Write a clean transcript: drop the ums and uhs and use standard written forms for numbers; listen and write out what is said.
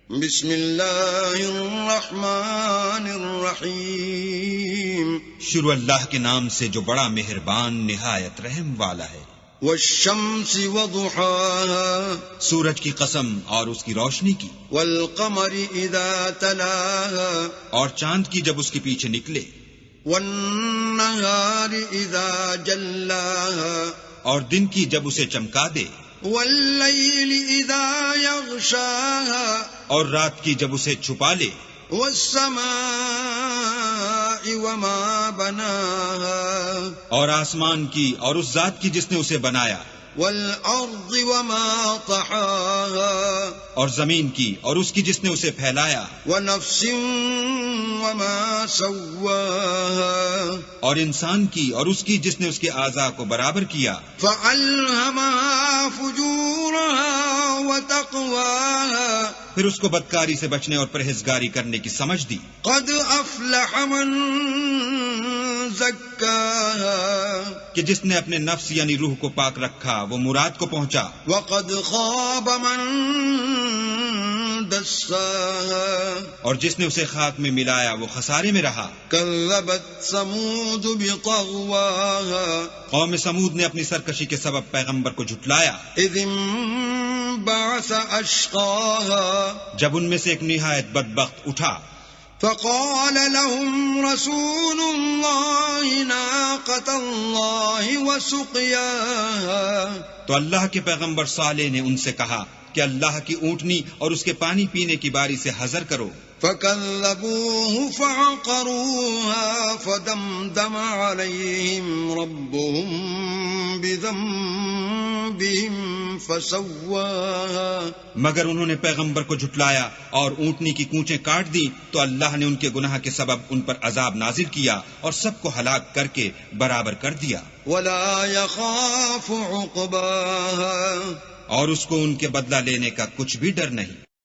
بسم اللہ الرحمن الرحیم شروع اللہ کے نام سے جو بڑا مہربان نہایت رحم والا ہے۔ والشمس وضحاها سورج کی قسم اور اس کی روشنی کی، والقمر اذا تلاها اور چاند کی جب اس کے پیچھے نکلے، والنہار اذا جلاها اور دن کی جب اسے چمکا دے، واللیل اذا یغشاها اور رات کی جب اسے چھپا لے، والسماء وما بناها اور آسمان کی اور اس ذات کی جس نے اسے بنایا، والارض وما طحاها اور زمین کی اور اس کی جس نے اسے پھیلایا، ونفس وما سواها اور انسان کی اور اس کی جس نے اس کے اعضاء کو برابر کیا، فألهمها فجورها وتقواها پھر اس کو بدکاری سے بچنے اور پرہیزگاری کرنے کی سمجھ دی۔ قد افلح من زکاها کہ جس نے اپنے نفس یعنی روح کو پاک رکھا وہ مراد کو پہنچا، وقد خاب من دساها اور جس نے اسے خاک میں ملایا وہ خسارے میں رہا۔ كذبت ثمود بطغواها قوم سمود نے اپنی سرکشی کے سبب پیغمبر کو جھٹلایا، اذ انبعث اشقاها جب ان میں سے ایک نہایت بدبخت اٹھا، فقال لهم رسول الله ناقة الله وسقياها تو اللہ کے پیغمبر صالح نے ان سے کہا کہ اللہ کی اونٹنی اور اس کے پانی پینے کی باری سے حذر کرو۔ فكذبوه فعقروها فدمدم عليهم ربهم بذنبهم فسواها مگر انہوں نے پیغمبر کو جھٹلایا اور اونٹنی کی کونچیں کاٹ دی تو اللہ نے ان کے گناہ کے سبب ان پر عذاب نازل کیا اور سب کو ہلاک کر کے برابر کر دیا، ولا يخاف عقباها اور اس کو ان کے بدلہ لینے کا کچھ بھی ڈر نہیں۔